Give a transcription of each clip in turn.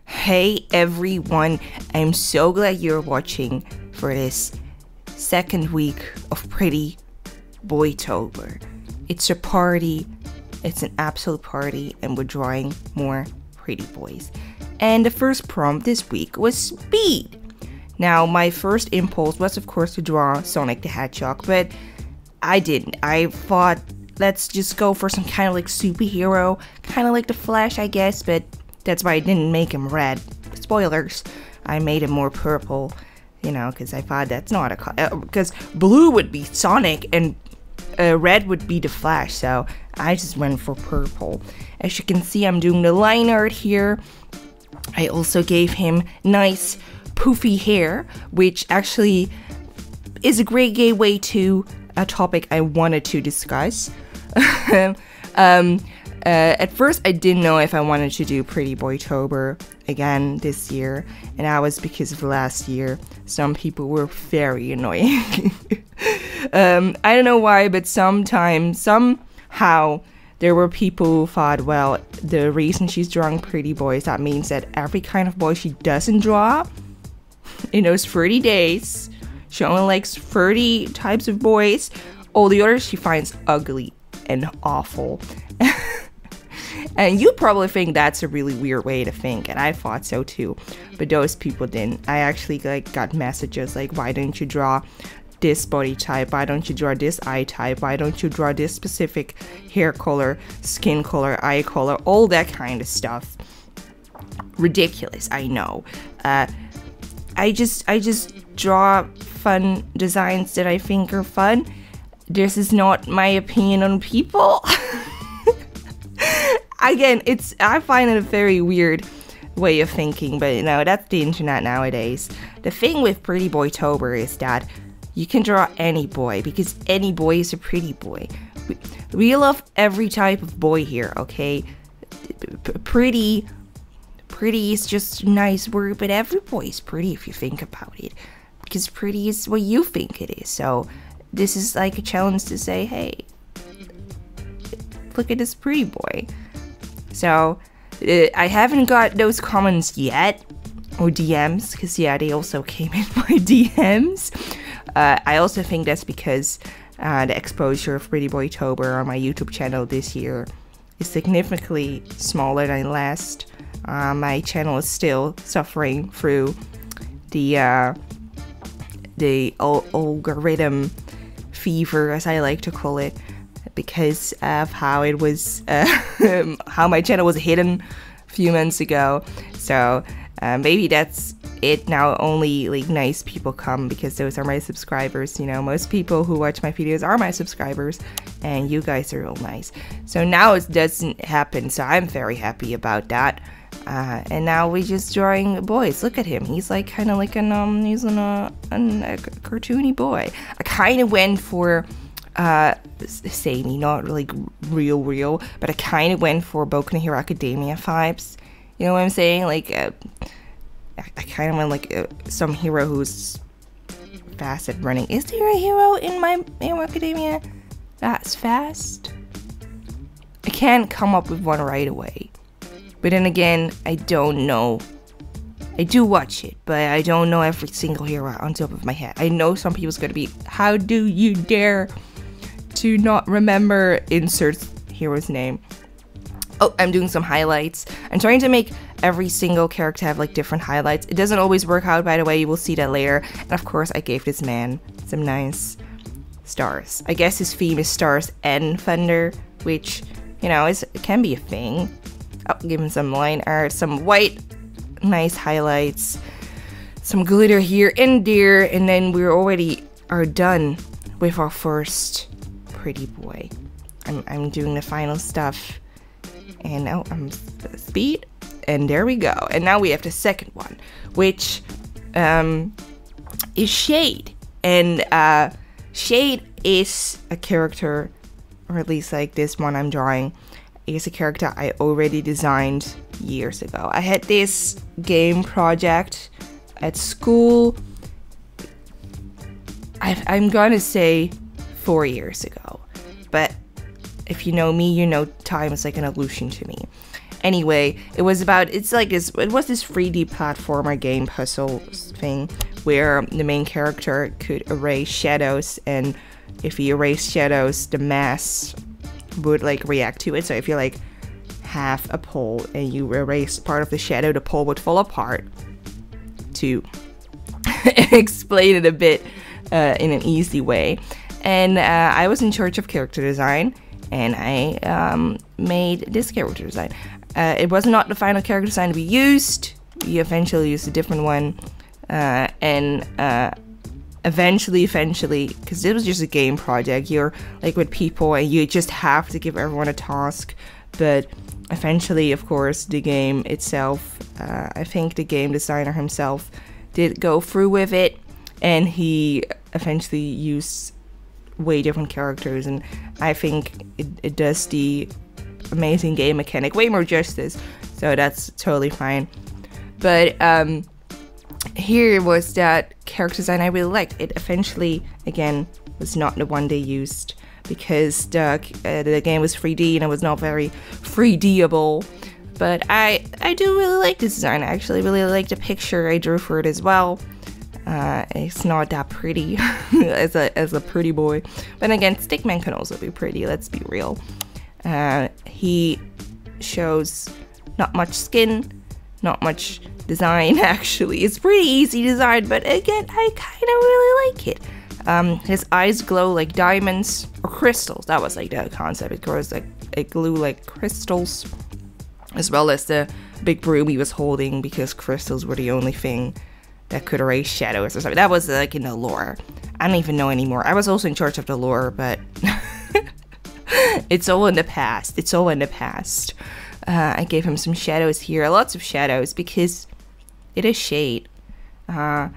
Hey everyone, I'm so glad you're watching for this second week of Pretty Boytober. It's a party, it's an absolute party, and we're drawing more pretty boys. And the first prompt this week was speed. Now, my first impulse was of course to draw Sonic the Hedgehog, but I didn't. I thought, let's just go for some kind of like superhero, kind of like the Flash, I guess, but that's why I didn't make him red. Spoilers, I made him more purple, you know, because I thought that's not a because blue would be Sonic and red would be the Flash, so I just went for purple. As you can see, I'm doing the line art here. I also gave him nice poofy hair, which actually is a great gateway to a topic I wanted to discuss. At first, I didn't know if I wanted to do Pretty Boytober again this year, and that was because of last year. Some people were very annoying. I don't know why, but somehow, there were people who thought, well, the reason she's drawing pretty boys, that means that every kind of boy she doesn't draw in those 30 days, she only likes 30 types of boys, all the others she finds ugly and awful. And you probably think that's a really weird way to think, and I thought so too, but those people didn't. I actually got messages like, why don't you draw this body type, why don't you draw this eye type, why don't you draw this specific hair color, skin color, eye color, all that kind of stuff. Ridiculous, I know. I just draw fun designs that I think are fun. This is not my opinion on people. Again, I find it a very weird way of thinking, but you know, that's the internet nowadays. The thing with Pretty Boytober is that you can draw any boy, because any boy is a pretty boy. We love every type of boy here, okay? Pretty is just a nice word, but every boy is pretty if you think about it, because pretty is what you think it is. So this is like a challenge to say, hey, look at this pretty boy. So I haven't got those comments yet, or DMs, because yeah, they also came in my DMs. I also think that's because the exposure of Pretty Boytober on my YouTube channel this year is significantly smaller than last. My channel is still suffering through the algorithm fever, as I like to call it, because of how it was, how my channel was hidden a few months ago. So maybe that's it now. Only like nice people come, because those are my subscribers. You know, most people who watch my videos are my subscribers, and you guys are all nice. So now it doesn't happen, so I'm very happy about that. And now we're just drawing boys. Look at him. He's like kind of like he's a cartoony boy. I kind of went for samey, not like real, but I kind of went for Boku no Hero Academia vibes. You know what I'm saying? Like, I kind of went like some hero who's fast at running. Is there a hero in My Hero Academia that's fast? I can't come up with one right away. But then again, I don't know. I do watch it, but I don't know every single hero on top of my head. I know some people's gonna be, how do you dare to not remember insert hero's name? Oh, I'm doing some highlights. I'm trying to make every single character have like different highlights. It doesn't always work out, by the way, you will see that later. And of course, I gave this man some nice stars. I guess his theme is stars and thunder, which, you know, it can be a thing. Oh, give him some line art, some white, nice highlights, some glitter here and there, and then we already are done with our first pretty boy. I'm doing the final stuff, and oh, I'm speed, and there we go. And now we have the second one, which is Shade, and Shade is a character, or at least like this one I'm drawing, is a character I already designed years ago. I had this game project at school, I'm gonna say 4 years ago, but if you know me, you know time is like an illusion to me. Anyway, it was about, it was this 3D platformer game puzzle thing where the main character could erase shadows, and if he erased shadows, the mass would like react to it. So if you like have a pole and you erase part of the shadow, the pole would fall apart. To explain it a bit in an easy way. And I was in charge of character design, and I made this character design. It was not the final character design we used. We eventually used a different one, and eventually, because it was just a game project, you're like with people and you just have to give everyone a task. But eventually, of course, the game itself, I think the game designer himself did go through with it, and he eventually used way different characters, and I think it does the amazing game mechanic way more justice, so that's totally fine. But here was that character design I really liked. It eventually, again, was not the one they used, because the game was 3D and it was not very 3D-able. But I do really like this design. I actually really like the picture I drew for it as well. It's not that pretty as a pretty boy, but again, Stickman can also be pretty, let's be real. He shows not much skin, not much design actually. It's pretty easy design, but again, I kind of really like it. His eyes glow like diamonds or crystals. That was like the concept. It glue like crystals, as well as the big broom he was holding, because crystals were the only thing that could erase shadows or something. That was like in the lore. I don't even know anymore. I was also in charge of the lore, but it's all in the past. It's all in the past. I gave him some shadows here, lots of shadows, because it is shade. I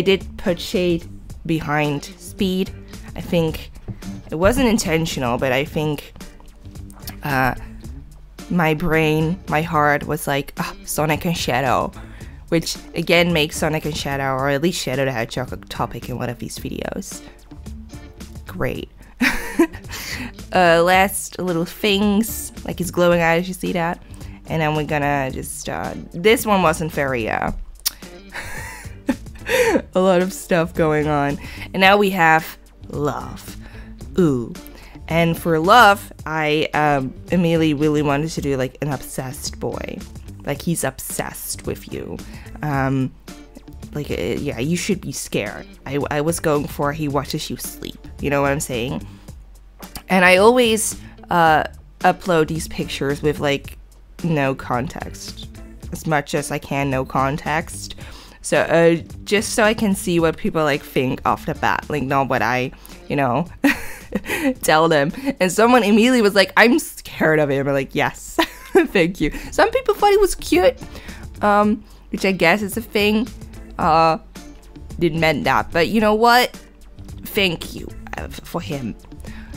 did put shade behind Speed. I think it wasn't intentional, but I think my brain, my heart was like, Sonic and Shadow, which again makes Sonic and Shadow, or at least Shadow the Hedgehog, a topic in one of these videos. Great. Last little things, like his glowing eyes, you see that? And then we're gonna just, this one wasn't very, a lot of stuff going on. And now we have love. Ooh. And for love, I immediately really wanted to do like an obsessed boy. Like he's obsessed with you. Yeah, you should be scared. I was going for he watches you sleep. You know what I'm saying? And I always upload these pictures with like no context. As much as I can, no context. So just so I can see what people like think off the bat. Like not what I, tell them. And someone immediately was like, I'm scared of him. I'm like, yes. Thank you. Some people thought he was cute, which I guess is a thing. Didn't mean that, but you know what? Thank you for him.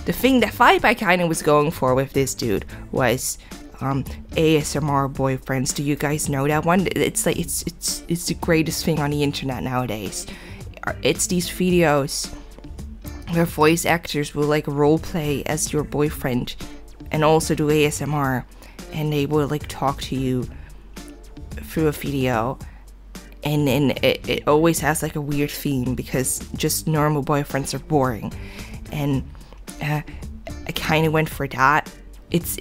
The vibe I kind of was going for with this dude was ASMR boyfriends. Do you guys know that one? It's like it's the greatest thing on the internet nowadays. It's these videos where voice actors will like roleplay as your boyfriend and also do ASMR, and they will like talk to you through a video, and it always has like a weird theme, because just normal boyfriends are boring, and I kind of went for that. It's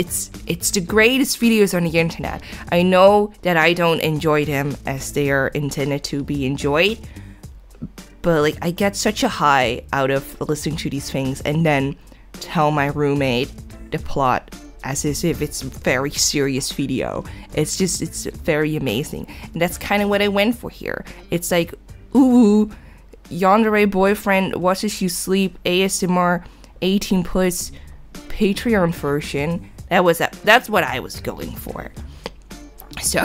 the greatest videos on the internet. I know that I don't enjoy them as they are intended to be enjoyed, but like I get such a high out of listening to these things and then tell my roommate the plot as if it's a very serious video. It's very amazing. And that's kind of what I went for here. It's like, ooh, yandere boyfriend watches you sleep, ASMR 18 plus Patreon version. That's what I was going for. So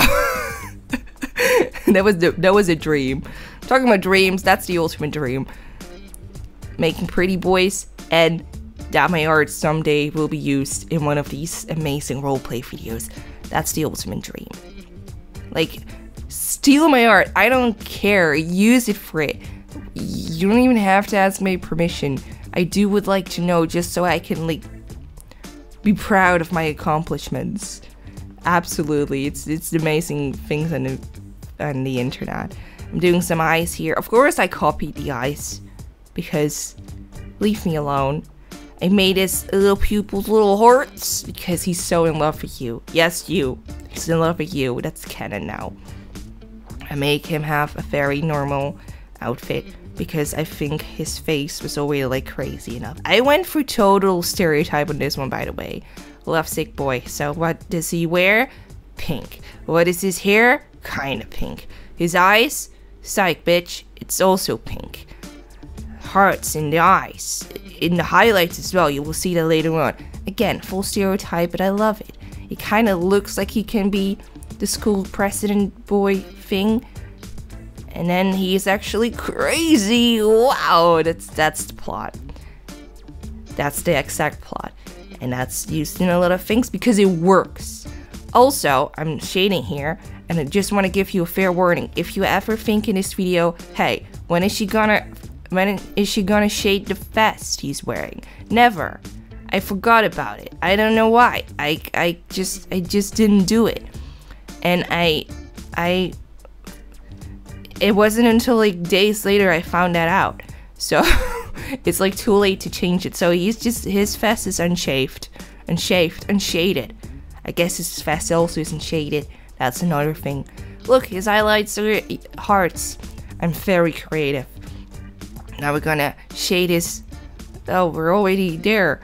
that was a dream. Talking about dreams, that's the ultimate dream. Making pretty boys, and that my art someday will be used in one of these amazing roleplay videos. That's the ultimate dream. Like, steal my art, I don't care, use it for it. You don't even have to ask my permission. I would like to know, just so I can like be proud of my accomplishments. absolutely. It's amazing things on the internet. I'm doing some eyes here. Of course I copied the eyes, because leave me alone. I made his little pupils little hearts because he's so in love with you. Yes, you. He's in love with you. That's canon now. I make him have a very normal outfit because I think his face was already like crazy enough. I went through total stereotype on this one, by the way. Lovesick boy. So what does he wear? Pink. What is his hair? Kinda pink. His eyes? Psych, bitch. It's also pink. Hearts in the eyes. In the highlights as well. You will see that later on. Again, full stereotype, but I love it. It kind of looks like he can be the school president boy thing. And then he's actually crazy. Wow, that's the plot. That's the exact plot. And that's used in a lot of things because it works. Also, I'm shading here, and I just want to give you a fair warning. If you ever think in this video, hey, when is she gonna shade the vest he's wearing? Never. I forgot about it. I don't know why. I just didn't do it. And it wasn't until like days later I found that out. So it's like too late to change it. So his vest is unshaded. I guess his vest also isn't shaded. That's another thing. Look, his highlights are hearts. I'm very creative. Now we're gonna shade his... Oh, we're already there.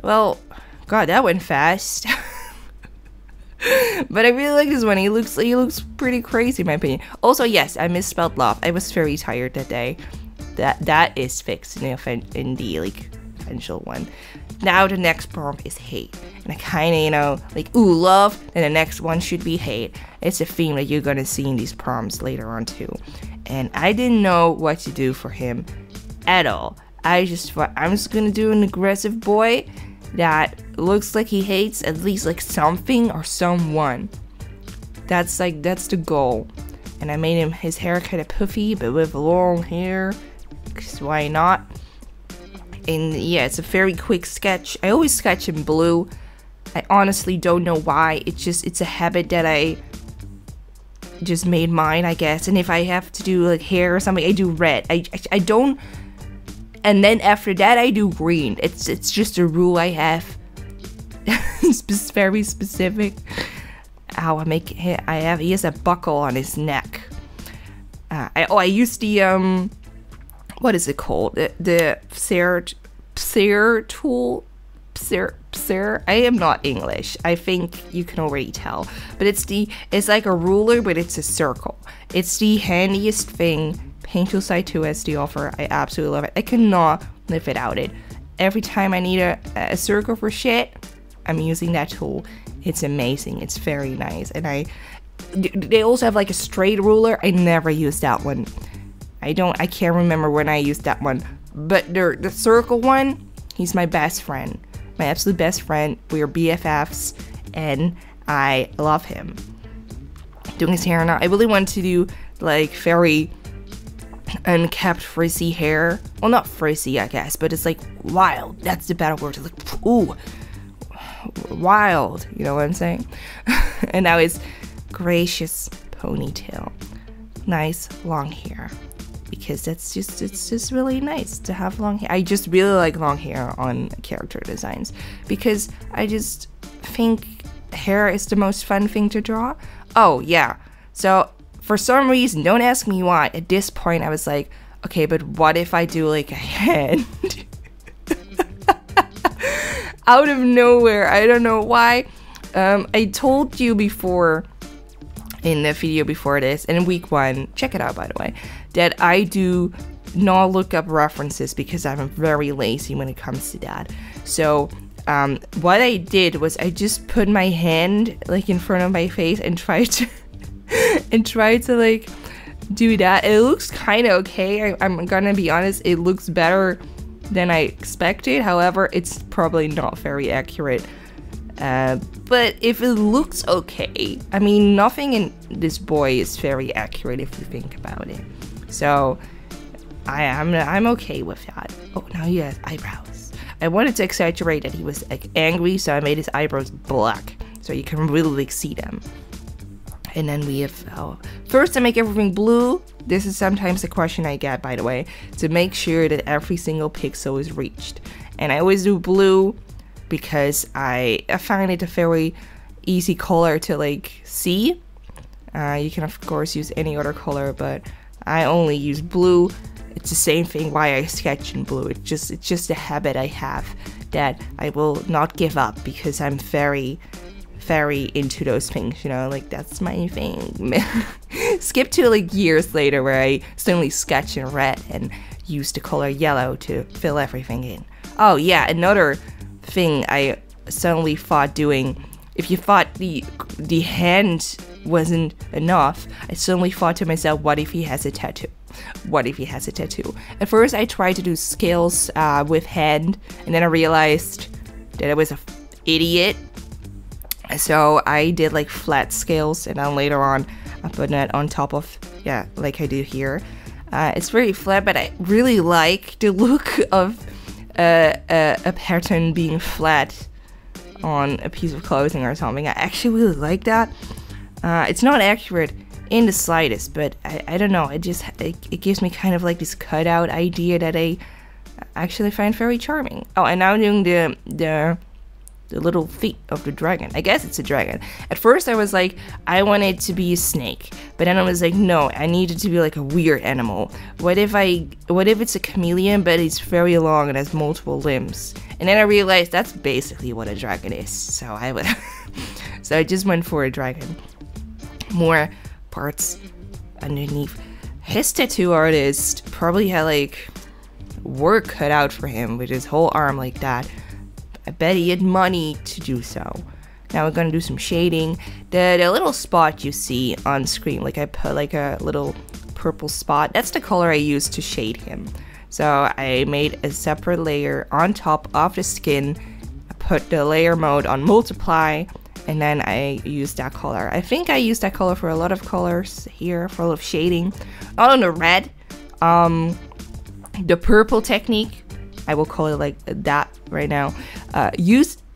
Well, God, that went fast. But I really like this one. He looks pretty crazy in my opinion. Also, yes, I misspelled love. I was very tired that day. That is fixed in the like potential one. Now the next prompt is hate. And I kinda, like, ooh, love, and the next one should be hate. It's a theme that you're gonna see in these prompts later on too. And I didn't know what to do for him at all. I just thought I'm just gonna do an aggressive boy that looks like he hates at least like something or someone. That's the goal. And I made his hair kind of puffy, but with long hair, because why not? And yeah, it's a very quick sketch. I always sketch in blue. I honestly don't know why. It's a habit that I just made mine, I guess. And if I have to do like hair or something, I do red. I don't. And then after that, I do green. It's just a rule I have. It's very specific. Ow, he has a buckle on his neck. I use the what is it called? The Pser tool. Pser. I am not English. I think you can already tell. But it's like a ruler, but it's a circle. It's the handiest thing Paint Tool Side 2 has to offer. I absolutely love it. I cannot live without it. Every time I need a circle for shit, I'm using that tool. It's amazing. It's very nice. And they also have like a straight ruler. I never use that one. I can't remember when I used that one. But the circle one, he's my best friend. My absolute best friend. We are BFFs, and I love him. Doing his hair now. I really want to do like very unkept frizzy hair. Well, not frizzy, I guess, but it's like wild. That's the better word. It's like, ooh, wild. You know what I'm saying? And now his gracious ponytail. Nice long hair. Because it's just really nice to have long hair. I just really like long hair on character designs because I just think hair is the most fun thing to draw. Oh yeah, so for some reason, don't ask me why, at this point I was like, okay, but what if I do like a hand? Out of nowhere, I don't know why. I told you before in the video before this, and in week 1, check it out by the way, that I do not look up references because I'm very lazy when it comes to that. So what I did was I just put my hand like in front of my face and tried to like do that. It looks kind of okay. I'm gonna be honest, it looks better than I expected. However, it's probably not very accurate. But if it looks okay, I mean, nothing in this boy is very accurate if you think about it. So I'm okay with that. Oh, now he has eyebrows. I wanted to exaggerate that he was like angry, so I made his eyebrows black. so you can really like see them. And then we have, first I make everything blue. This is sometimes the question I get, by the way, to make sure that every single pixel is reached. And I always do blue because I find it a very easy color to like see. You can of course use any other color, but I only use blue. It's the same thing why I sketch in blue. It's just a habit I have that I will not give up because I'm very into those things, you know, like that's my thing. Skip to like years later where I suddenly sketch in red and use the color yellow to fill everything in. Oh yeah, another thing I suddenly thought doing, if you thought the hand wasn't enough, I suddenly thought to myself, what if he has a tattoo? What if he has a tattoo? At first I tried to do scales with hand, and then I realized that I was an idiot. So I did like flat scales, and then later on I put that on top of, yeah, like I do here. It's very flat, but I really like the look of a pattern being flat on a piece of clothing or something. I actually really like that. It's not accurate in the slightest, but I don't know, it gives me kind of like this cutout idea that I actually find very charming. Oh, and now I'm doing the little feet of the dragon. I guess it's a dragon. At first I was like, I want it to be a snake, but then I was like, no, I need it to be like a weird animal. What if it's a chameleon, but it's very long and has multiple limbs? And then I realized that's basically what a dragon is. So so I just went for a dragon. More parts underneath. His tattoo artist probably had like work cut out for him with his whole arm like that. I bet he had money to do so. Now we're gonna do some shading. The little spot you see on screen, like I put like a little purple spot, that's the color I used to shade him. So I made a separate layer on top of the skin. I put the layer mode on multiply, and then I used that color. I think I used that color for a lot of colors here, for a lot of shading. Not on the red. The purple technique, I will call it like that right now,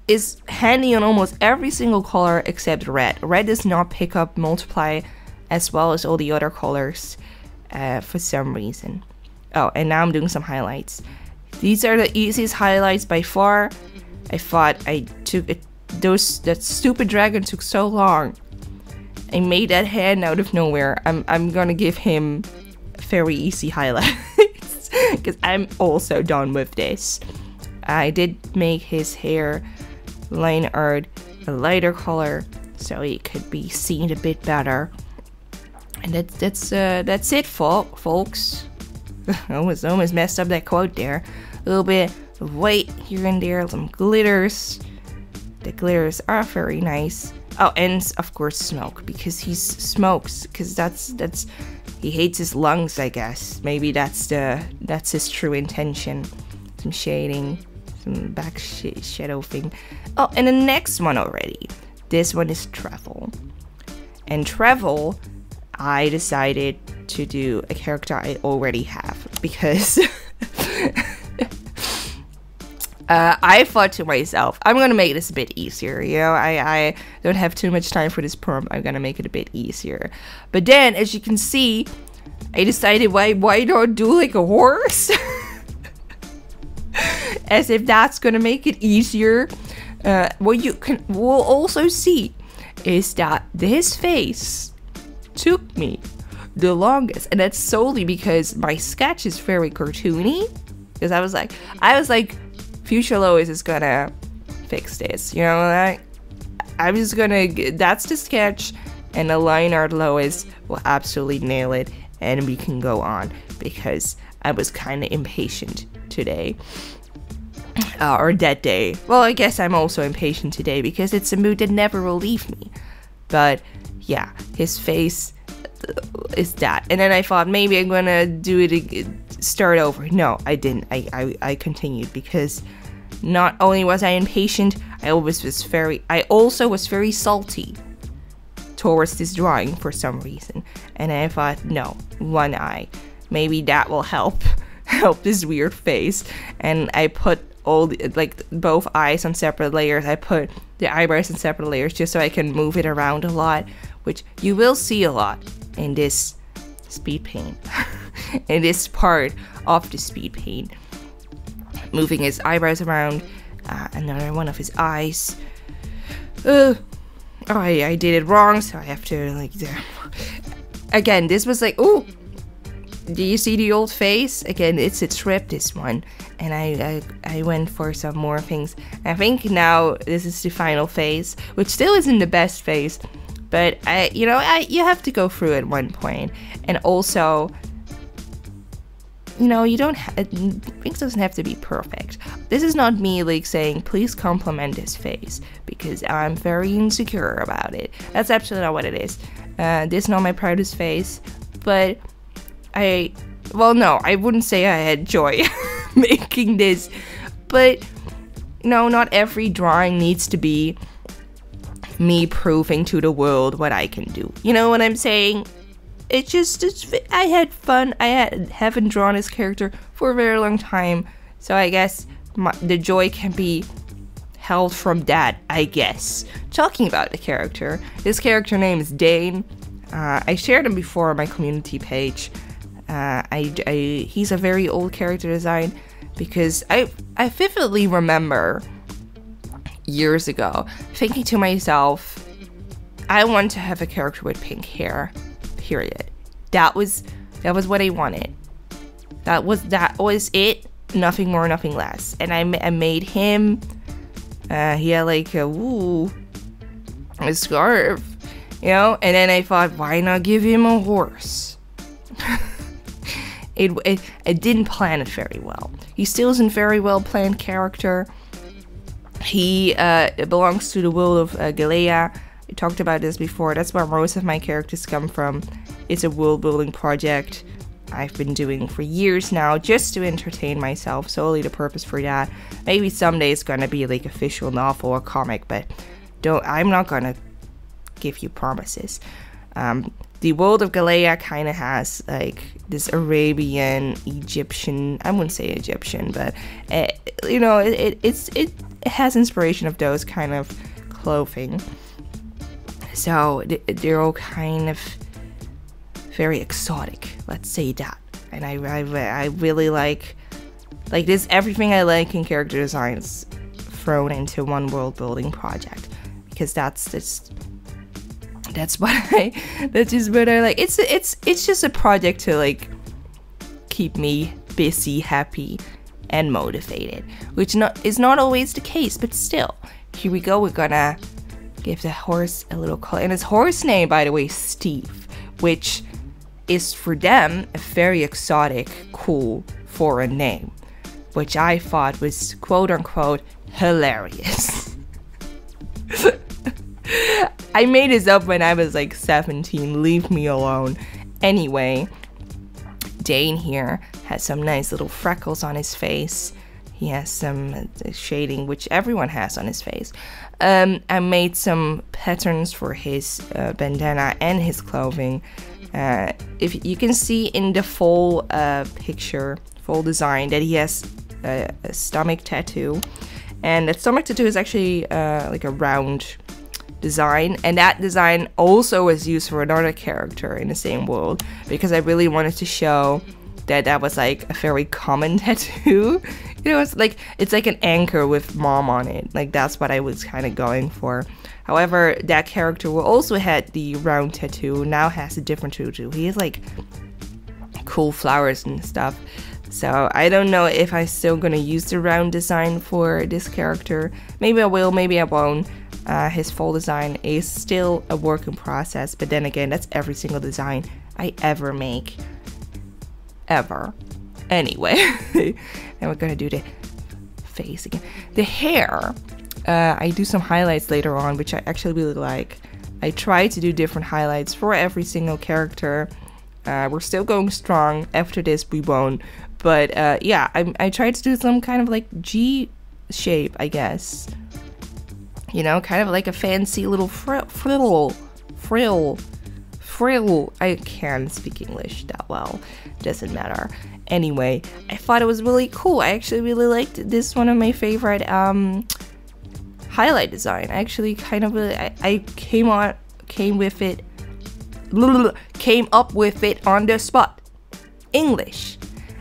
is handy on almost every single color except red. Red does not pick up multiply as well as all the other colors for some reason. Oh, and now I'm doing some highlights. These are the easiest highlights by far. I thought I took it, that stupid dragon took so long. I made that hand out of nowhere. I'm gonna give him very easy highlights because I'm also done with this. I did make his hair line art a lighter color so it could be seen a bit better. And that's it, folks. I almost messed up that quote there. A little bit of white here and there, some glitters. The glitters are very nice. Oh, and of course smoke, because he smokes, because that's he hates his lungs, I guess. Maybe that's his true intention. Some shading, some back shadow thing. Oh, and the next one already. This one is travel. And travel, I decided to do a character I already have, because I thought to myself, I'm gonna make this a bit easier, you know, I don't have too much time for this prompt, I'm gonna make it a bit easier. But then, as you can see, I decided why not do like a horse? As if that's gonna make it easier. What you will also see is that this face took me the longest, and that's solely because my sketch is very cartoony. Because I was like, Future Lois is gonna fix this, you know, I'm just gonna, that's the sketch, and the line art Lois will absolutely nail it, and we can go on, because I was kind of impatient today. Or that day. Well, I guess I'm also impatient today, because it's a mood that never will leave me. But, yeah, his face is that. And then I thought maybe I'm gonna do it again, start over. No, I didn't. I continued, because not only was I impatient, I also was very salty towards this drawing for some reason. And I thought, no, one eye, maybe that will help this weird face. And I put like both eyes on separate layers. I put the eyebrows in separate layers just so I can move it around a lot, which you will see a lot in this speed paint. In this part of the speed paint. Moving his eyebrows around, another one of his eyes. I did it wrong, so I have to like again, this was like, oh, do you see the old face? Again, it's a trip, this one. And I went for some more things. I think now this is the final phase, which still isn't the best phase, but you have to go through at one point. And also, you know, things doesn't have to be perfect. This is not me like saying, please compliment this face, because I'm very insecure about it. That's absolutely not what it is. This is not my proudest face, but well, no, I wouldn't say I had joy making this, but no, not every drawing needs to be me proving to the world what I can do. You know what I'm saying? I had fun. I haven't drawn this character for a very long time, so I guess the joy can be held from that, I guess. Talking about the character, this character name is Dane. I shared him before on my community page. He's a very old character design, because I vividly remember years ago thinking to myself, I want to have a character with pink hair. Period. That was what I wanted. That was it. Nothing more, nothing less. And I made him. He had like a scarf, you know. And then I thought, why not give him a horse? It didn't plan it very well. He still isn't very well planned character. He belongs to the world of Galea. I talked about this before. That's where most of my characters come from. It's a world building project I've been doing for years now, just to entertain myself, solely the purpose for that. Maybe someday it's gonna be like official novel or comic, but I'm not gonna give you promises. The world of Galea kind of has like this Arabian, Egyptian, I wouldn't say Egyptian, but you know, it has inspiration of those kind of clothing. So they're all kind of very exotic, let's say that. And I really like this, everything I like in character designs thrown into one world building project, because that's just what I like. It's just a project to like keep me busy, happy, and motivated, which is not always the case, but still, here we go. We're gonna give the horse a little color, and his horse name, by the way, is Steve, which is for them a very exotic, cool foreign name, which I thought was quote unquote hilarious. I made this up when I was like 17, leave me alone. Anyway, Dane here has some nice little freckles on his face. He has some shading, which everyone has on his face. I made some patterns for his bandana and his clothing. If you can see in the full picture, full design, that he has a stomach tattoo. And that stomach tattoo is actually like a round design, and that design also was used for another character in the same world, because I really wanted to show that was like a very common tattoo. You know, it's like an anchor with mom on it. Like, that's what I was kind of going for. However, that character who also had the round tattoo now has a different tattoo. He has like cool flowers and stuff. So I don't know if I'm still gonna use the round design for this character. Maybe I will, maybe I won't. His full design is still a work in process, but then again, that's every single design I ever make. Ever. Anyway, and we're gonna do the face again. The hair, I do some highlights later on, which I actually really like. I try to do different highlights for every single character. We're still going strong. After this, we won't. But yeah, I tried to do some kind of like G shape, I guess. You know, kind of like a fancy little frill. I can't speak English that well. Doesn't matter. Anyway, I thought it was really cool. I actually really liked it. This is one of my favorite highlight design. I actually kind of really, I came up with it on the spot. English.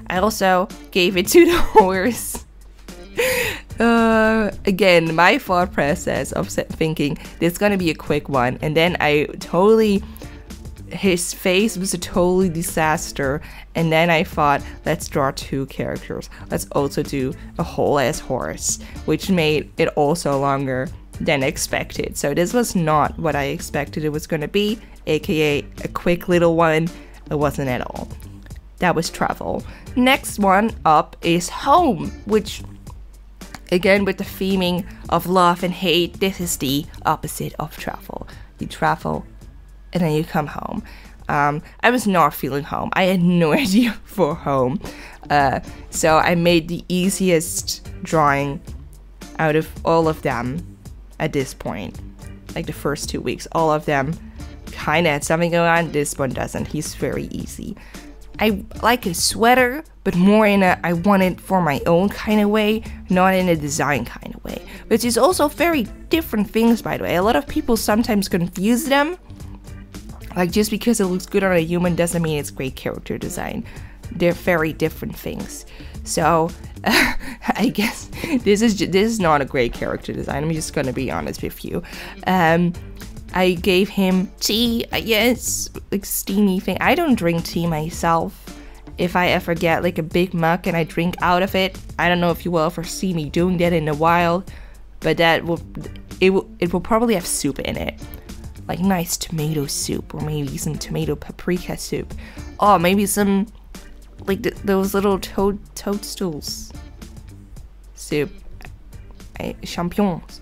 I also gave it 2 hours. Again, my thought process of thinking this is gonna be a quick one, and then his face was a totally disaster, and then I thought, let's draw 2 characters. Let's also do a whole ass horse, which made it also longer than expected. So this was not what I expected it was gonna be, aka a quick little one. It wasn't at all. That was travel. Next one up is home, which again with the theming of love and hate, this is the opposite of travel. You travel and then you come home. I was not feeling home. I had no idea for home. So I made the easiest drawing out of all of them at this point. Like the first 2 weeks, all of them kind of had something going on. This one doesn't. He's very easy. I like a sweater, but more in a I want it for my own kind of way, not in a design kind of way. Which is also very different things, by the way. A lot of people sometimes confuse them. Like, just because it looks good on a human doesn't mean it's great character design. They're very different things. So, I guess this is not a great character design. I'm just gonna be honest with you. I gave him tea, I guess, like steamy thing. I don't drink tea myself. If I ever get like a big mug and I drink out of it, I don't know if you will ever see me doing that in the wild, but it will probably have soup in it. Like nice tomato soup, or maybe some tomato paprika soup. Oh, maybe some, like those little toadstools soup. Champignons.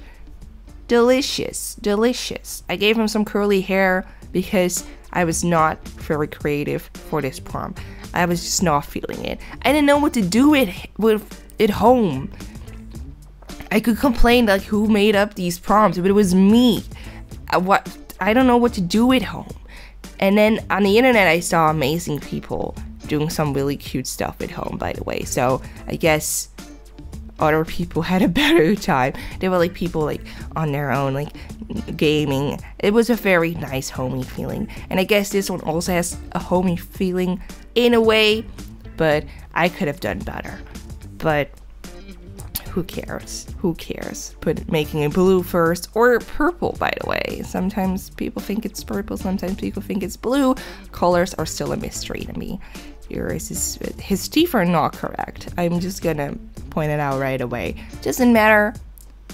Delicious, delicious. I gave him some curly hair because I was not very creative for this prompt. I was just not feeling it. I didn't know what to do with it home. I could complain like who made up these prompts, but it was me. I don't know what to do at home. And then on the internet I saw amazing people doing some really cute stuff at home, by the way. So I guess other people had a better time. There were like people like on their own, like gaming. It was a very nice homey feeling. And I guess this one also has a homey feeling in a way, but I could have done better. But who cares? Who cares? Making it blue first, or purple, by the way. Sometimes people think it's purple, sometimes people think it's blue. Colors are still a mystery to me. His teeth are not correct. I'm just gonna point it out right away. Doesn't matter.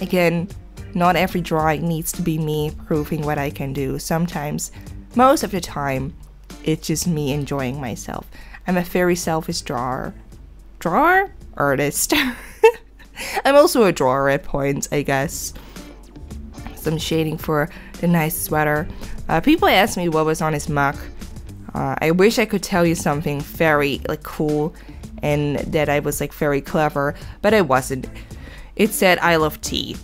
Again, not every drawing needs to be me proving what I can do. Sometimes, most of the time, it's just me enjoying myself. I'm a very selfish artist. I'm also a drawer at points, I guess. Some shading for the nice sweater. People ask me what was on his mug. I wish I could tell you something very like cool and that I was like very clever, but I wasn't. It said I love tea.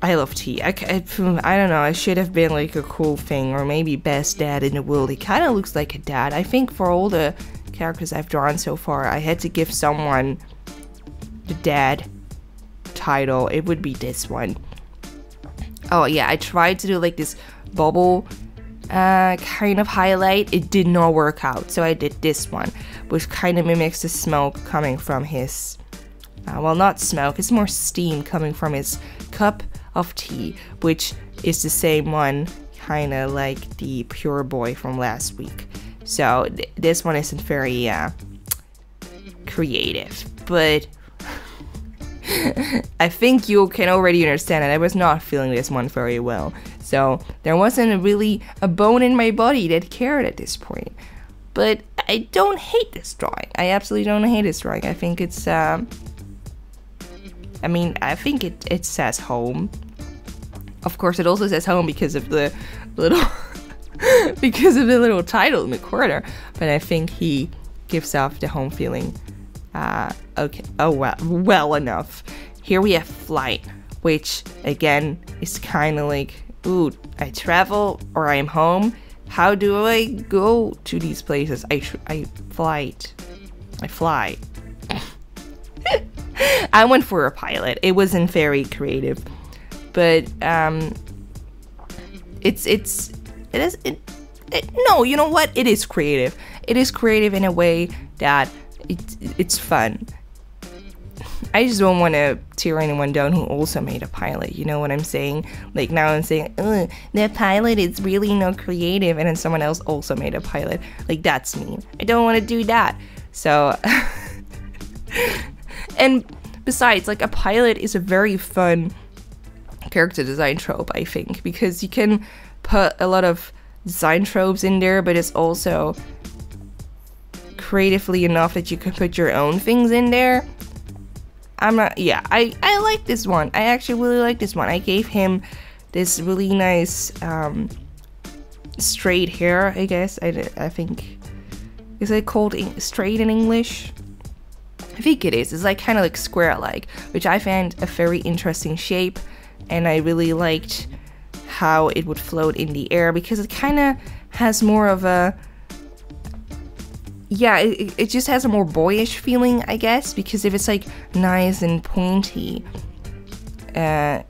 I love tea. I don't know, it should have been like a cool thing, or maybe best dad in the world. He kind of looks like a dad. I think for all the characters I've drawn so far, I had to give someone the dad title. It would be this one. Oh yeah, I tried to do like this bubble kind of highlight. It did not work out, so I did this one, which kind of mimics the smoke coming from his well, not smoke, it's more steam coming from his cup of tea, which is the same one, kind of like the pure boy from last week. So this one isn't very creative, but I think you can already understand that I was not feeling this one very well. So there wasn't really a bone in my body that cared at this point. But I don't hate this drawing. I absolutely don't hate this drawing. I think it's I mean, I think it says home. Of course, it also says home because of the little little title in the corner. But I think he gives off the home feeling. Okay. Oh well enough. Here we have flight, which again is kind of like, ooh, I travel or I'm home. How do I go to these places? I flight. I fly. I went for a pilot. It wasn't very creative, but no, you know what? It is creative. It is creative in a way that it's fun. I just don't want to tear anyone down who also made a pilot, you know what I'm saying? Like now I'm saying, that pilot is really not creative, and then someone else also made a pilot. Like that's mean. I don't want to do that. So, and besides, like a pilot is a very fun character design trope, I think, because you can put a lot of design tropes in there, but it's also creatively enough that you can put your own things in there. I like this one. I actually really like this one. I gave him this really nice straight hair, I guess. I think, is it called straight in English? I think it is. It's like kind of like square-like, which I found a very interesting shape, and I really liked how it would float in the air because it kind of has more of a, yeah, it just has a more boyish feeling, I guess, because if it's like nice and pointy, it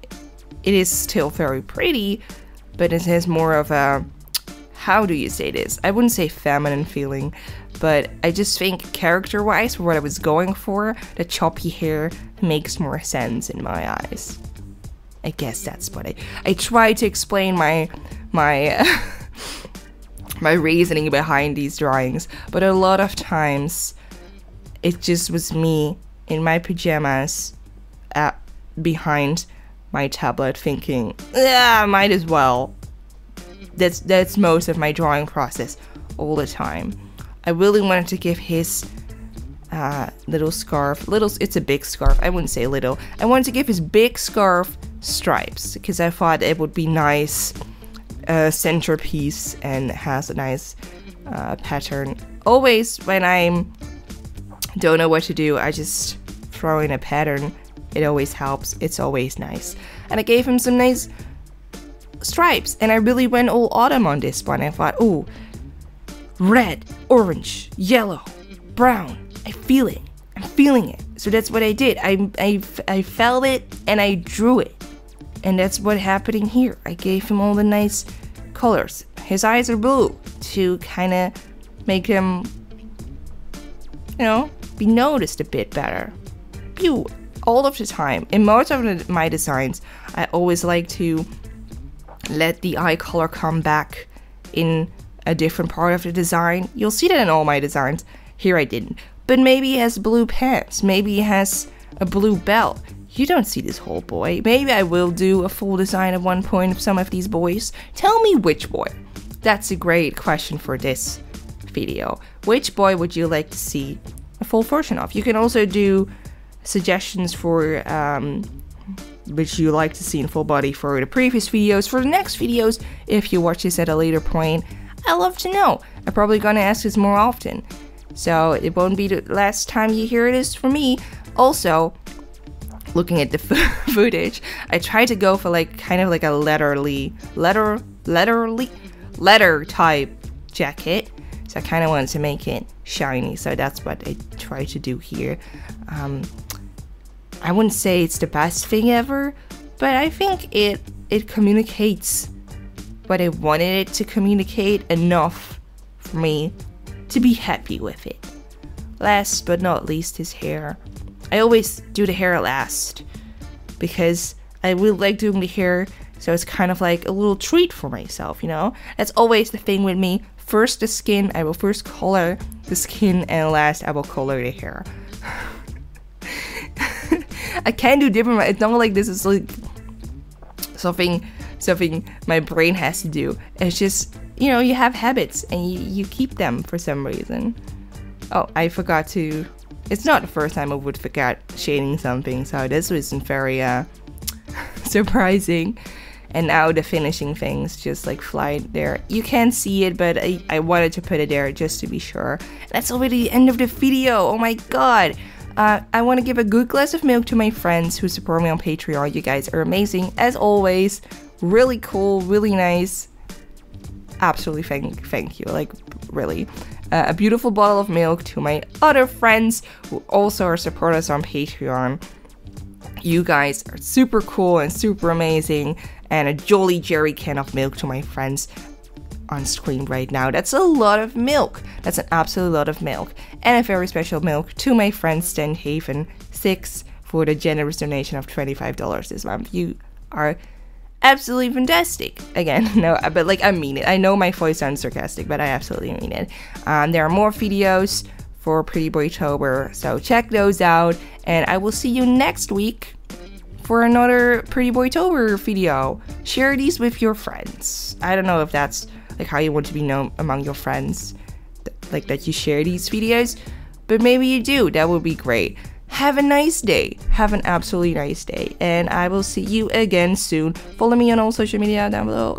is still very pretty, but it has more of a, how do you say this? I wouldn't say feminine feeling, but I just think character-wise, for what I was going for, the choppy hair makes more sense in my eyes. I guess that's what I try to explain my my reasoning behind these drawings, but a lot of times it just was me in my pajamas behind my tablet thinking, yeah, might as well. That's most of my drawing process all the time. I really wanted to give his little scarf, it's a big scarf, I wouldn't say little, I wanted to give his big scarf stripes because I thought it would be nice centerpiece and has a nice pattern. Always when I don't know what to do, I just throw in a pattern. It always helps. It's always nice. And I gave him some nice stripes, and I really went all autumn on this one. I thought, oh, red, orange, yellow, brown. I feel it. I'm feeling it. So that's what I did. I felt it and I drew it. And that's what happening here. I gave him all the nice colors. His eyes are blue to kind of make him, you know, be noticed a bit better. Pew! All of the time. In most of my designs, I always like to let the eye color come back in a different part of the design. You'll see that in all my designs. Here I didn't. But maybe he has blue pants. Maybe he has a blue belt. You don't see this whole boy. Maybe I will do a full design at one point of some of these boys. Tell me which boy. That's a great question for this video. Which boy would you like to see a full version of? You can also do suggestions for which you like to see in full body for the previous videos, for the next videos, if you watch this at a later point. I'd love to know. I'm probably gonna ask this more often, so it won't be the last time you hear this from me. Also, looking at the footage, I tried to go for like kind of like a letter type jacket, so I kind of wanted to make it shiny, so that's what I tried to do here. I wouldn't say it's the best thing ever, but I think it communicates what I wanted it to communicate enough for me to be happy with it. Last but not least, his hair. I always do the hair last because I really like doing the hair, so it's kind of like a little treat for myself, you know? That's always the thing with me. First the skin, I will first color the skin, and last I will color the hair. I can do different, it's not like this is like something my brain has to do. It's just, you know, you have habits and you keep them for some reason. Oh, I forgot to... It's not the first time I would forget shading something, so this wasn't very surprising. And now the finishing things just like fly there. You can't see it, but I wanted to put it there just to be sure. That's already the end of the video. Oh my god. I want to give a good glass of milk to my friends who support me on Patreon. You guys are amazing, as always. Really cool, really nice. Absolutely thank you, like really. a beautiful bottle of milk to my other friends who also are supporters on Patreon. You guys are super cool and super amazing. And a jolly jerry can of milk to my friends on screen right now. That's a lot of milk. That's an absolute lot of milk. And a very special milk to my friend Stan Haven 6 for the generous donation of $25 this month. You are absolutely fantastic. Again, no, but like I mean it. I know my voice sounds sarcastic, but I absolutely mean it. There are more videos for PRETTYBOYTOBER, so check those out. And I will see you next week for another PRETTYBOYTOBER video. Share these with your friends. I don't know if that's like how you want to be known among your friends, like that you share these videos, but maybe you do. That would be great. Have a nice day. Have an absolutely nice day. And I will see you again soon. Follow me on all social media down below.